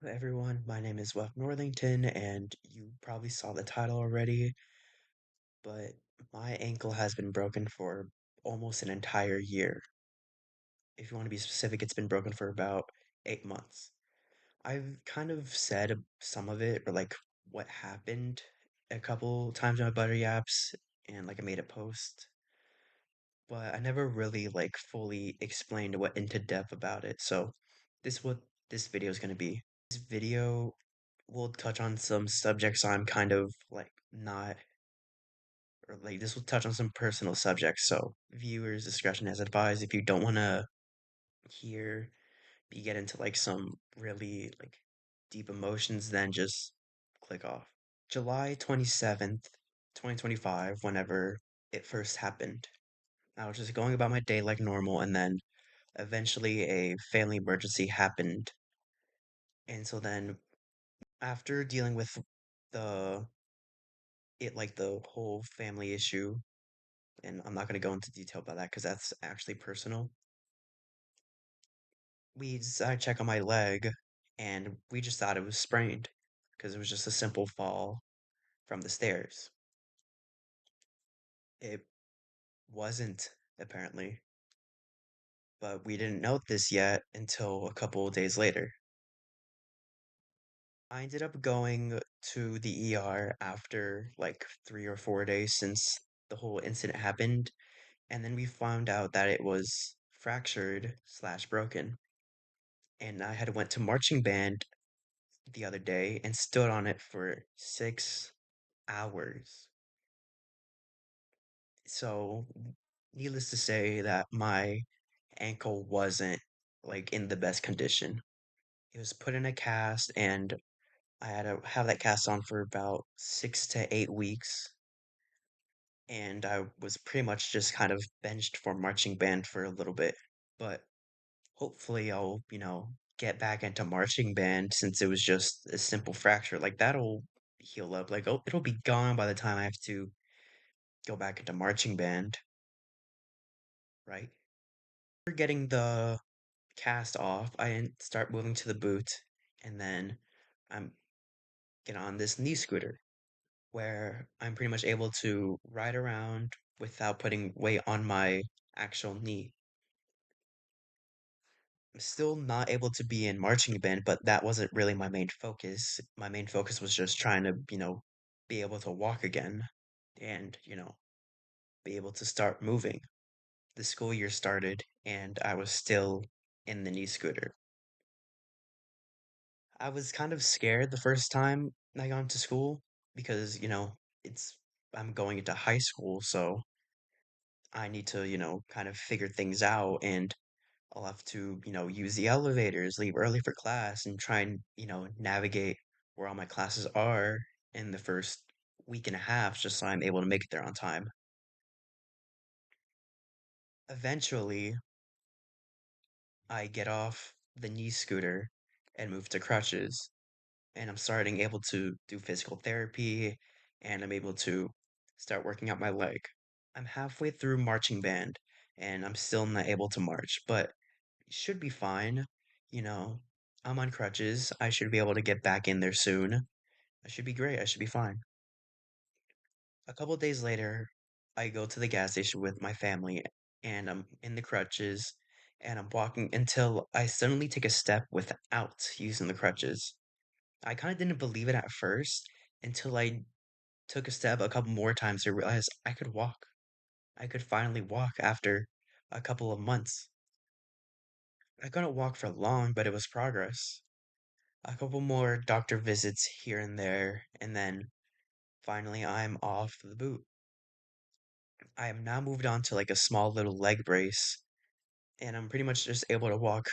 Hello, everyone, my name is Wes Northington, and you probably saw the title already, but my ankle has been broken for almost an entire year. If you want to be specific, it's been broken for about 8 months. I've kind of said some of it, or like what happened a couple times on my Butter Yaps, and like I made a post, but I never really like fully explained what into depth about it. So what this video is going to be. This video will touch on some subjects I'm kind of like not, or like this will touch on some personal subjects. So viewers' discretion is advised. If you don't want to hear me get into like some really like deep emotions, then just click off. July 27th, 2025, whenever it first happened. I was just going about my day like normal, and then eventually a family emergency happened. And so then, after dealing with the the whole family issue, and I'm not going to go into detail about that because that's actually personal. We decided to check on my leg, and we just thought it was sprained because it was just a simple fall from the stairs. It wasn't, apparently, but we didn't note this yet until a couple of days later. I ended up going to the ER after like 3 or 4 days since the whole incident happened, and then we found out that it was fractured slash broken. And I had went to marching band the other day and stood on it for 6 hours. So, needless to say that my ankle wasn't like in the best condition. It was put in a cast, and I had to have that cast on for about 6 to 8 weeks. And I was pretty much just kind of benched for marching band for a little bit. But hopefully I'll, get back into marching band since it was just a simple fracture. Like that'll heal up. Like, oh, it'll be gone by the time I have to go back into marching band, right? After getting the cast off, start moving to the boot, and then I'm get on this knee scooter where I'm pretty much able to ride around without putting weight on my actual knee. I'm still not able to be in marching band, but that wasn't really my main focus. My main focus was just trying to, be able to walk again and, be able to start moving. The school year started and I was still in the knee scooter. I was kind of scared the first time I got into school because, it's I'm going into high school, so I need to, kind of figure things out, and I'll have to, use the elevators, leave early for class, and try and, navigate where all my classes are in the first week and a half just so I'm able to make it there on time. Eventually, I get off the knee scooter and move to crutches, and I'm starting able to do physical therapy, and I'm able to start working out my leg. I'm halfway through marching band, and I'm still not able to march, but should be fine. You know, I'm on crutches. I should be able to get back in there soon. I should be great. I should be fine. A couple days later, I go to the gas station with my family, and I'm in the crutches, and I'm walking until I suddenly take a step without using the crutches. I kind of didn't believe it at first until I took a step a couple more times to realize I could walk. I could finally walk after a couple of months. I couldn't walk for long, but it was progress. A couple more doctor visits here and there, and then finally I'm off the boot. I am now moved on to like a small little leg brace, and I'm pretty much just able to walk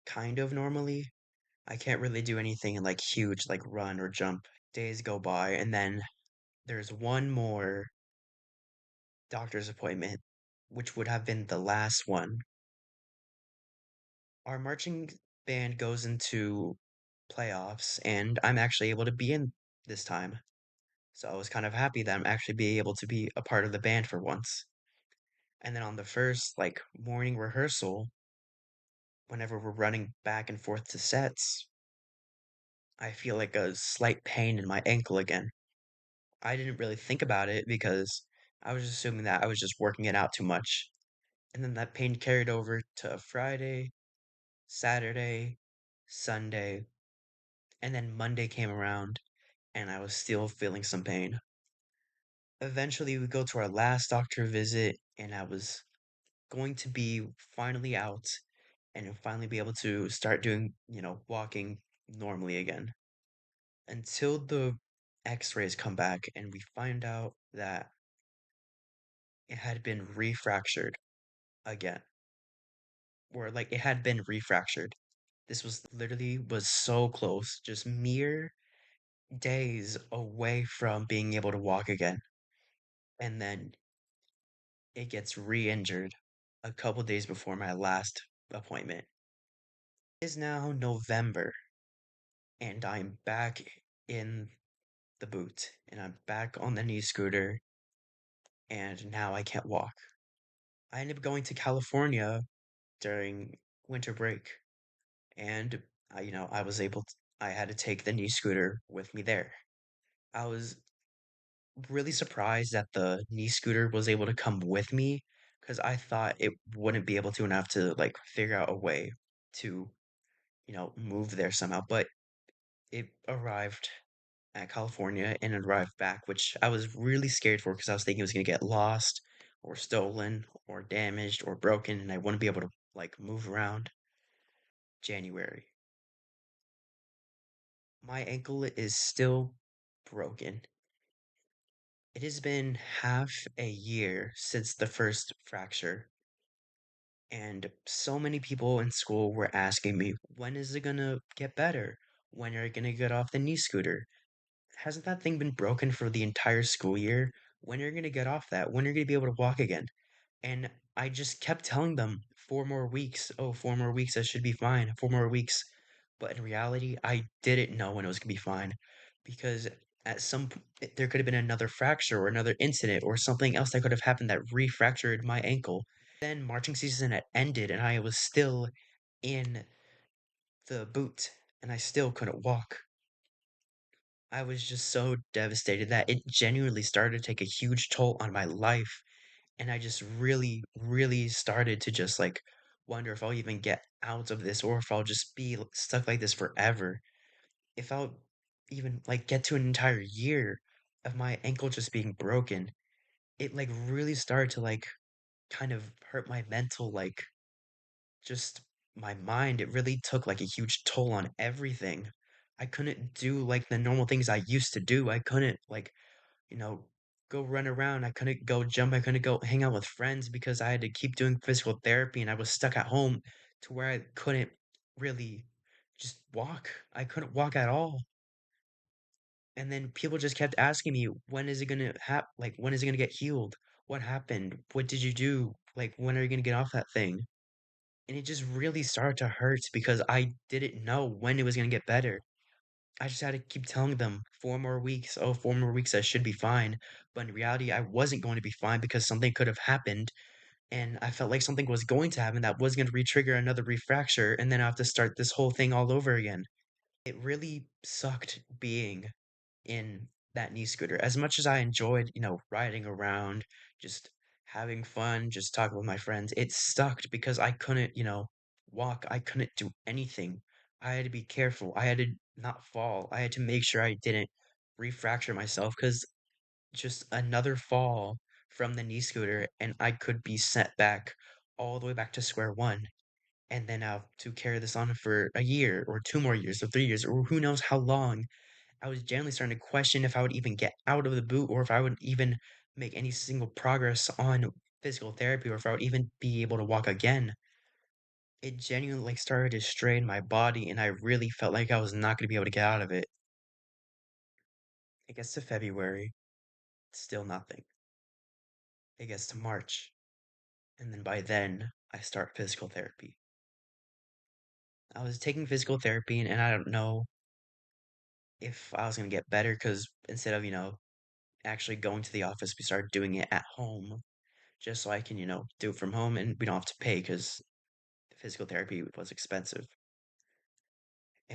kind of normally. I can't really do anything like huge, like run or jump. Days go by, and then there's one more doctor's appointment, which would have been the last one. Our marching band goes into playoffs, and I'm actually able to be in this time. So I was kind of happy that I'm actually being able to be a part of the band for once. And then on the first like morning rehearsal, whenever we're running back and forth to sets, I feel like a slight pain in my ankle again. I didn't really think about it because I was assuming that I was just working it out too much. And then that pain carried over to Friday, Saturday, Sunday, and then Monday came around and I was still feeling some pain. Eventually, we go to our last doctor visit, and I was going to be finally out and finally be able to start doing, walking normally again. Until the x-rays come back and we find out that it had been refractured again, or like it had been refractured. This was literally was so close, just mere days away from being able to walk again. And then it gets re-injured a couple days before my last appointment. It is now November and I'm back in the boot and I'm back on the knee scooter and now I can't walk. I ended up going to California during winter break and I was able to, I had to take the knee scooter with me there. I was really surprised that the knee scooter was able to come with me because I thought it wouldn't be able to and have to like figure out a way to, move there somehow. But it arrived at California and arrived back, which I was really scared for because I was thinking it was gonna get lost or stolen or damaged or broken and I wouldn't be able to like move around. January. My ankle is still broken. It has been half a year since the first fracture, and so many people in school were asking me, when is it gonna get better? When are you gonna get off the knee scooter? Hasn't that thing been broken for the entire school year? When are you gonna get off that? When are you gonna be able to walk again? And I just kept telling them 4 more weeks. Oh, 4 more weeks, I should be fine. 4 more weeks. But in reality, I didn't know when it was gonna be fine because at there could have been another fracture or another incident or something else that could have happened that refractured my ankle. Then marching season had ended and I was still in the boot and I still couldn't walk. I was just so devastated that it genuinely started to take a huge toll on my life. And I just really, really started to just like wonder if I'll even get out of this or if I'll just be stuck like this forever. If I'll even like get to an entire year of my ankle just being broken. It like really started to like kind of hurt my mental, like just my mind. It really took like a huge toll on everything. I couldn't do like the normal things I used to do. I couldn't like you know, go run around. I couldn't go jump. I couldn't go hang out with friends because I had to keep doing physical therapy and I was stuck at home to where I couldn't really just walk. I couldn't walk at all. And then people just kept asking me, when is it gonna like when is it gonna get healed? What happened? What did you do? Like when are you gonna get off that thing? And it just really started to hurt because I didn't know when it was gonna get better. I just had to keep telling them 4 more weeks. Oh, 4 more weeks, I should be fine. But in reality, I wasn't going to be fine because something could have happened. And I felt like something was going to happen that was going to re-trigger another refracture. And then I have to start this whole thing all over again. It really sucked being in that knee scooter. As much as I enjoyed, riding around, just having fun, just talking with my friends, it sucked because I couldn't, walk. I couldn't do anything. I had to be careful. I had to not fall. I had to make sure I didn't refracture myself because just another fall from the knee scooter and I could be sent back all the way back to square one. And then I have to carry this on for a year or 2 more years or 3 years or who knows how long. I was generally starting to question if I would even get out of the boot or if I would even make any single progress on physical therapy or if I would even be able to walk again. It genuinely like started to strain my body and I really felt like I was not going to be able to get out of it. It gets to February, still nothing. It gets to March, and then by then I start physical therapy. I was taking physical therapy and I don't know if I was going to get better because instead of, actually going to the office, we started doing it at home just so I can, do it from home and we don't have to pay because physical therapy was expensive.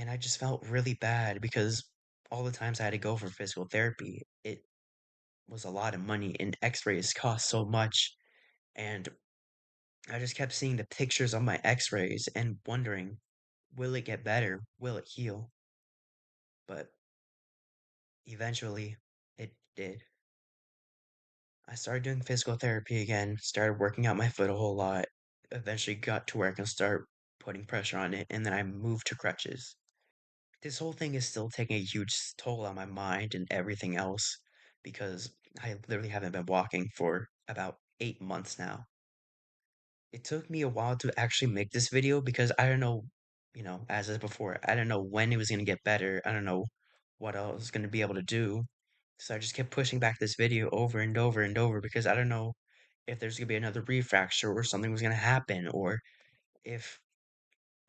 and I just felt really bad because all the times I had to go for physical therapy, it was a lot of money and x-rays cost so much. And I just kept seeing the pictures of my x-rays and wondering, will it get better? Will it heal? But eventually it did. I started doing physical therapy again, started working out my foot a whole lot, eventually got to where I can start putting pressure on it, and then I moved to crutches. This whole thing is still taking a huge toll on my mind and everything else because I literally haven't been walking for about 8 months now. It took me a while to actually make this video because I don't know, as is before, I don't know when it was going to get better. I don't know what I was going to be able to do. So I just kept pushing back this video over and over and over because I don't know if there's going to be another refracture or something was going to happen or if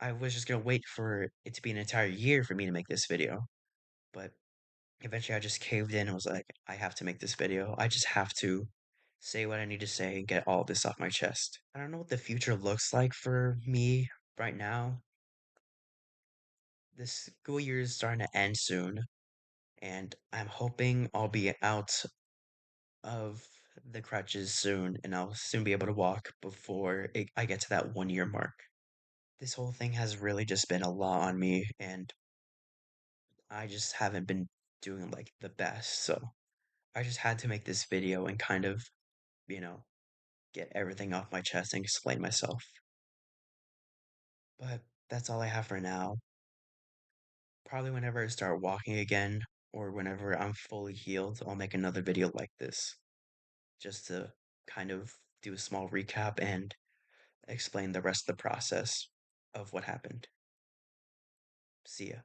I was just going to wait for it to be an entire year for me to make this video. But eventually I just caved in and was like, I have to make this video. I just have to say what I need to say and get all this off my chest. I don't know what the future looks like for me right now. This school year is starting to end soon, and I'm hoping I'll be out of the crutches soon and I'll soon be able to walk before I get to that 1 year mark. This whole thing has really just been a lot on me, and I just haven't been doing like the best. So I just had to make this video and kind of, you know, get everything off my chest and explain myself. But that's all I have for now. Probably whenever I start walking again or whenever I'm fully healed, I'll make another video like this just to kind of do a small recap and explain the rest of the process of what happened. See ya.